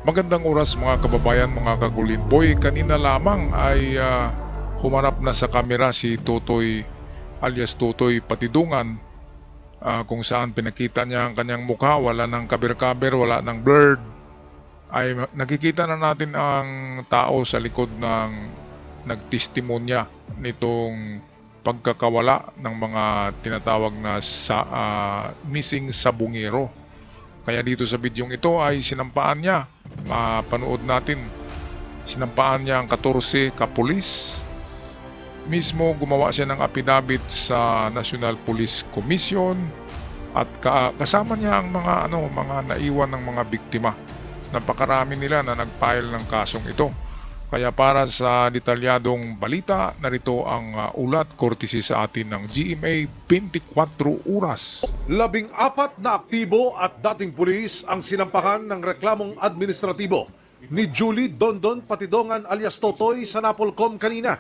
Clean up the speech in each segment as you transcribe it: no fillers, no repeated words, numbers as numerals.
Magandang oras mga kababayan, mga kagulinboy. Kanina lamang ay humarap na sa kamera si Totoy alias Totoy Patidungan, kung saan pinakita niya ang kanyang mukha, wala ng cover-cover, wala ng blurred. Nakikita na natin ang tao sa likod ng nagtestimonya nitong pagkakawala ng mga tinatawag na missing sabungero. Kaya dito sa bidyong ito ay sinampaan niya. Mapanood natin. Sinampaan niya ang 14 kapulis. Mismo gumawa siya ng affidavit sa National Police Commission at kasama niya ang mga naiwan ng mga biktima. Napakarami nila na nag-file ng kasong ito. Kaya para sa detalyadong balita, narito ang ulat courtesy sa atin ng GMA 24 Oras. 14 na aktibo at dating pulis ang sinampahan ng reklamong administratibo ni Julie Dondon Patidongan alias Totoy sa Napolcom kanina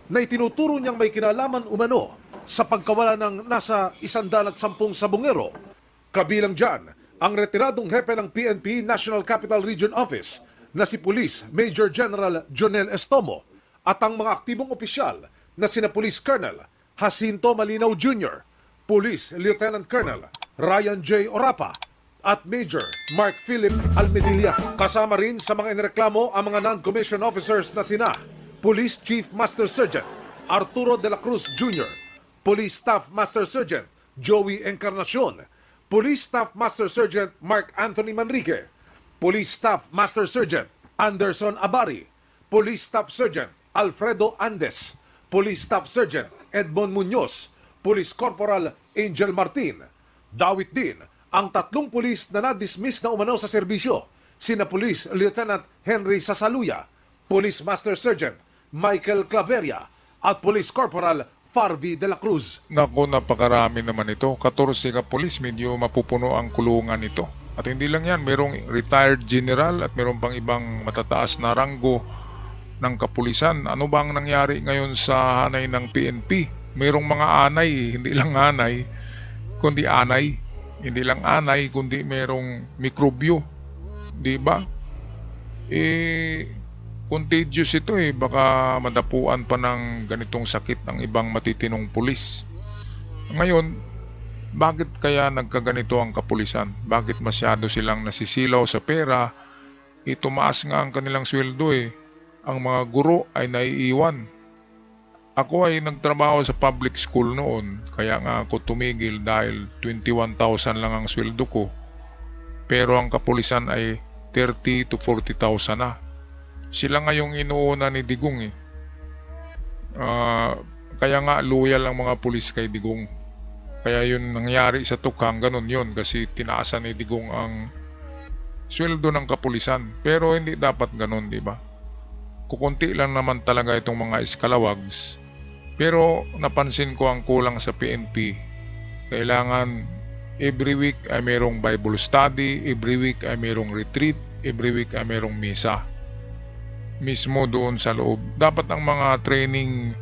na itinuturo niyang may kinalaman umano sa pagkawala ng nasa 110 sabungero. Kabilang dyan ang retiradong hepe ng PNP National Capital Region Office na si Police Major General Jonel Estomo at ang mga aktibong opisyal na sina Police Colonel Jacinto Malinaw Jr., Police Lieutenant Colonel Ryan J. Orapa at Major Mark Philip Almedilla. Kasama rin sa mga inireklamo ang mga non-commissioned officers na sina Police Chief Master Sergeant Arturo de la Cruz Jr., Police Staff Master Sergeant Joey Encarnacion, Police Staff Master Sergeant Mark Anthony Manrique, Police Staff Master Sergeant Anderson Abari, Police Staff Sergeant Alfredo Andes, Police Staff Sergeant Edmond Muñoz, Police Corporal Angel Martin. Dawit din ang 3 pulis na na-dismiss na umano sa serbisyo, sina Police Lieutenant Henry Sasaluya, Police Master Sergeant Michael Claveria at Police Corporal Farvi de la Cruz. Naku, napakarami naman ito. 14 kapulis, medyo mapupuno ang kulungan nito. At hindi lang yan, mayroong retired general at mayroong pang ibang matataas na ranggo ng kapulisan. Ano bang nangyari ngayon sa hanay ng PNP? Mayroong mga anay, hindi lang anay, kundi anay. Hindi lang anay, kundi mayroong mikrobyo. Diba? Contagious ito baka madapuan pa ng ganitong sakit ang ibang matitinong pulis. Ngayon, bakit kaya nagkaganito ang kapulisan? Bakit masyado silang nasisilaw sa pera? Tumaas nga ang kanilang sweldo Ang mga guro ay naiiwan. Ako ay nagtrabaho sa public school noon, kaya nga ako tumigil dahil 21,000 lang ang sweldo ko. Pero ang kapulisan ay 30 to 40,000 na. Sila nga yung inuuna ni Digong Kaya nga loyal ang mga pulis kay Digong. Kaya yun nangyari sa Tukhang, ganun yun. Kasi tinaasan ni Digong ang sweldo ng kapulisan. Pero hindi dapat ganun, di ba? Kukunti lang naman talaga itong mga iskalawags. Pero napansin ko ang kulang sa PNP. Kailangan every week ay mayroong Bible study, every week ay mayroong retreat, every week ay mayroong misa. Mismo doon sa loob. Dapat ang mga training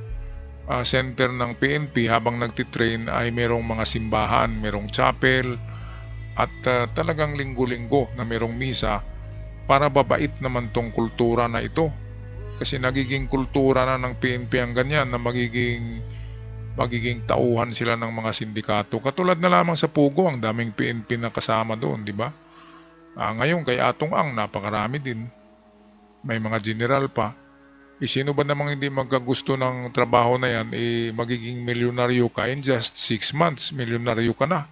center ng PNP habang nagtitrain ay merong mga simbahan, merong chapel at talagang linggo-linggo na merong misa para babait naman tong kultura na ito. Kasi nagiging kultura na ng PNP ang ganyan na magiging tauhan sila ng mga sindikato. Katulad na lamang sa Pugo, ang daming PNP na kasama doon, di ba? Ngayon kay Atong Ang napakarami din. May mga general pa. Sino ba namang hindi magkagusto ng trabaho na yan, magiging milyonaryo ka in just 6 months, milyonaryo ka na.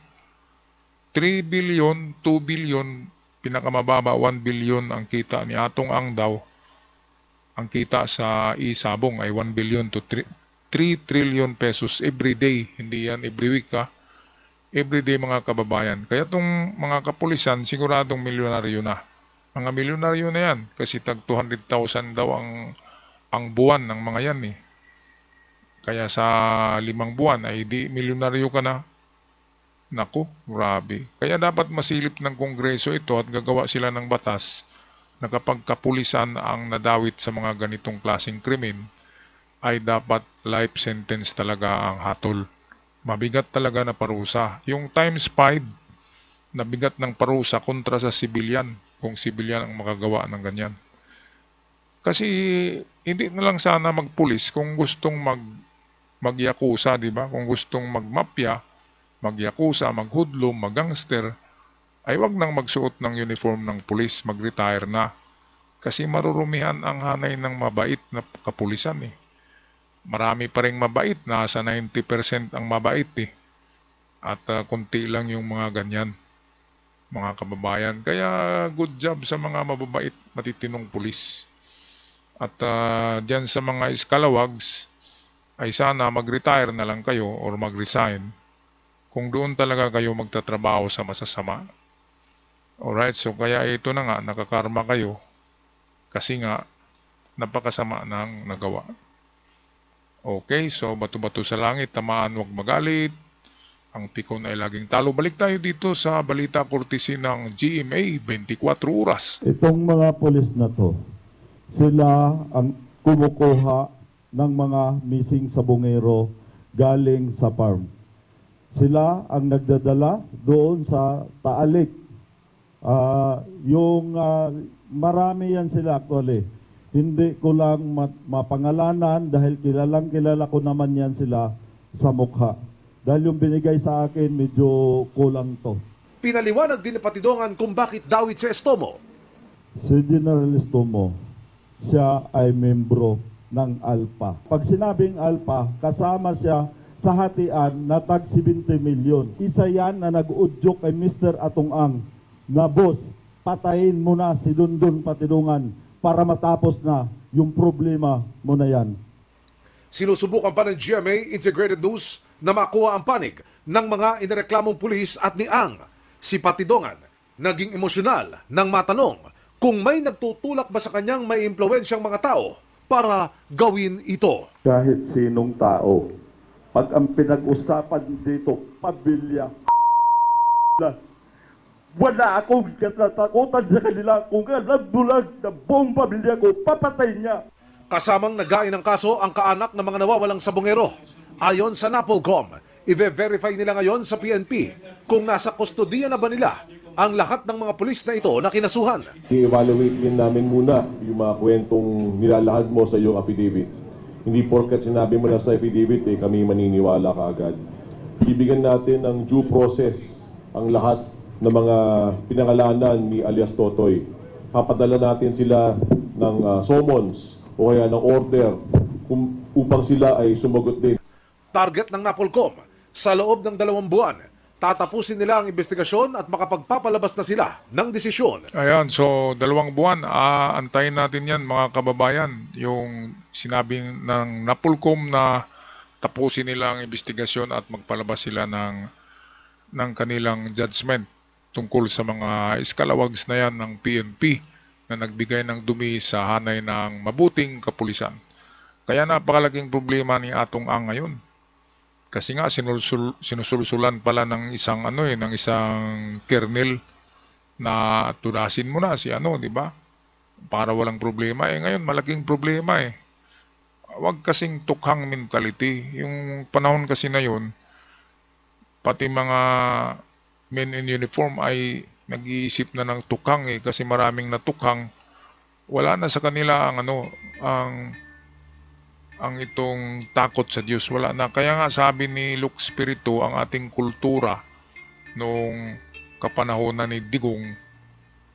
3 billion, 2 billion, pinakamababa 1 billion ang kita ni Atong Ang daw. Ang kita sa Isabong ay 1 billion to 3 trillion pesos every day. Hindi yan every week Every day mga kababayan. Kaya itong mga kapulisan siguradong milyonaryo na. Mga milyonaryo na yan kasi tag 200,000 daw ang buwan ng mga yan Kaya sa 5 buwan ay di milyonaryo ka na. Naku, grabe. Kaya dapat masilip ng Kongreso ito at gagawa sila ng batas na kapag kapulisan ang nadawit sa mga ganitong klaseng krimen, ay dapat life sentence talaga ang hatol. Mabigat talaga na parusa. Yung times 5 na bigat ng parusa kontra sa sibilyan. kung sibilyan ang makagawa ng ganyan. Kasi hindi na lang sana magpulis kung gustong magyakusa, di ba? Kung gustong magmafia, magyakusa, maghudlom, maggangster, ay wag nang magsuot ng uniform ng pulis, mag-retire na. Kasi marurumihan ang hanay ng mabait na kapulisan eh. Marami pa ring mabait, nasa 90% ang mabait eh. At kunti lang yung mga ganyan, mga kababayan. Kaya good job sa mga mababait, matitinong pulis. At dyan sa mga iskalawags, ay sana mag-retire na lang kayo or mag-resign kung doon talaga kayo magtatrabaho sa masasama. Alright, so kaya ito na nga, nakakarma kayo kasi nga napakasama ng nagawa. Okay, so bato-bato sa langit, tamaan wag magalit. Ang pikon ay laging talo. Balik tayo dito sa balita courtesy ng GMA 24 Oras. Itong mga pulis na to, sila ang kumukuha ng mga missing sabongero galing sa farm. Sila ang nagdadala doon sa Taalik. Marami yan sila actually. Hindi ko lang mapangalanan dahil kilala ko naman yan sila sa mukha. Dahil yung binigay sa akin medyo kulang to. Pinaliwanag din ni Patidongan kung bakit dawit si Estomo. Si General Estomo, siya ay membro ng ALPA. Pag sinabing ALPA, kasama siya sa hatian na tag 70 milyon. Isa yan na nag-udyok kay Mr. Atong-ang na boss, patayin mo na si Dondon Patidongan para matapos na yung problema mo na yan. Sinusubukan pa ng GMA Integrated News na makuha ang panig ng mga inireklamong pulis at ni Ang. Si Patidongan naging emosyonal nang matanong kung may nagtutulak ba sa kanyang may impluwensyang mga tao para gawin ito. Kahit sinong tao, pag ang pinag-usapan dito, pamilya, wala akong katatakutan sa kanila. Kung bulag na buong pamilya ko, papatay niya. Kasamang nagain ng kaso ang kaanak ng mga nawawalang sabongero. Ayon sa NAPOLCOM, i-verify nila ngayon sa PNP kung nasa kustodiya na ba nila ang lahat ng mga pulis na ito na kinasuhan. I-evaluate din namin muna yung mga kwentong nilalahad mo sa iyong affidavit. Hindi porket sinabi mo na sa affidavit, kami maniniwala kaagad. Bibigyan natin ng due process ang lahat ng mga pinangalanan ni alias Totoy. Papadala natin sila ng summons o kaya ng order upang sila ay sumagot din. Target ng NAPOLCOM, sa loob ng 2 buwan, tatapusin nila ang investigasyon at makapagpapalabas na sila ng desisyon. Ayan, so 2 buwan, antayin natin yan mga kababayan. Yung sinabi ng NAPOLCOM na tapusin nila ang investigasyon at magpalabas sila ng kanilang judgment tungkol sa mga iskalawags na yan ng PNP na nagbigay ng dumi sa hanay ng mabuting kapulisan. Kaya napakalaking problema ni Atong Ang ngayon. Kasi nga sinusulsulan pala ng isang ng isang kernel na tudasin mo na si di ba? Para walang problema ngayon malaking problema Huwag kasing tukhang mentality. Yung panahon kasi na yun, pati mga men in uniform ay nag-iisip na ng tukhang kasi maraming natukhang. Wala na sa kanila ang itong takot sa Diyos, wala na. Kaya nga sabi ni Luke Spirito, ang ating kultura noong kapanahonan ni Digong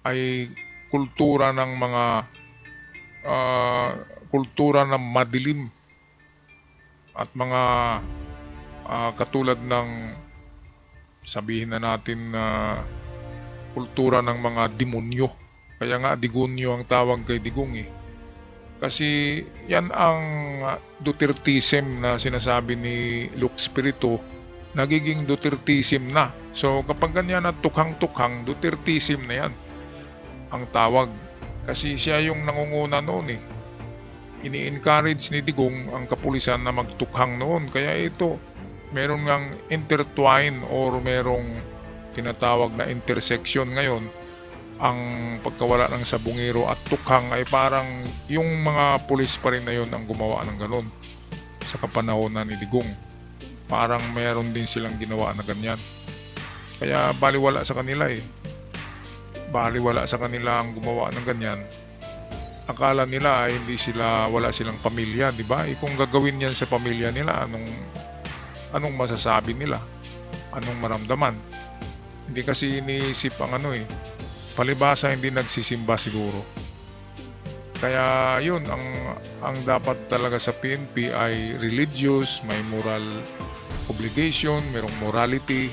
ay kultura ng mga kultura ng madilim at mga katulad ng sabihin na natin na kultura ng mga demonyo. Kaya nga demonyo ang tawag kay Digong Kasi yan ang Dutertism na sinasabi ni Luke Spirito, nagiging Dutertism na. So kapag ganyan na tukhang-tukhang, Dutertism na yan ang tawag. Kasi siya yung nangunguna noon Ini-encourage ni Digong ang kapulisan na magtukhang noon. Kaya ito, meron ngang intertwine or merong tinatawag na intersection ngayon. Ang pagkawala ng sabungero at tukhang ay parang yung mga pulis pa rin na yun ang gumawa ng ganun sa kapanahonan ni Digong. Parang meron din silang ginawa na ganyan. Kaya baliwala sa kanila baliwala sa kanila ang gumawa ng ganyan, akala nila ay wala silang pamilya, di ba? Kung gagawin yan sa pamilya nila, anong masasabi nila? Anong maramdaman? Hindi kasi iniisip ang palibasa hindi nagsisimba siguro. Kaya yun, ang dapat talaga sa PNP ay religious, may moral obligation, merong morality,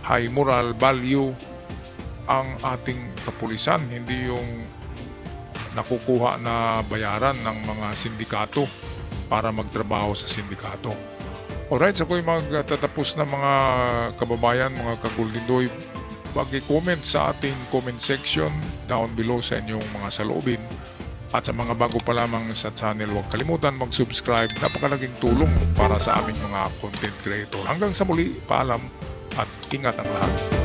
high moral value ang ating kapulisan, hindi yung nakukuha na bayaran ng mga sindikato para magtrabaho sa sindikato. Alright, so ako'y magtatapos na mga kababayan, mga kaguldidoy. Pag-comment sa ating comment section down below sa inyong mga saloobin. At sa mga bago pa lamang sa channel, huwag kalimutan mag-subscribe. Napakalaking tulong para sa aming mga content creator. Hanggang sa muli, paalam at ingat ang lahat.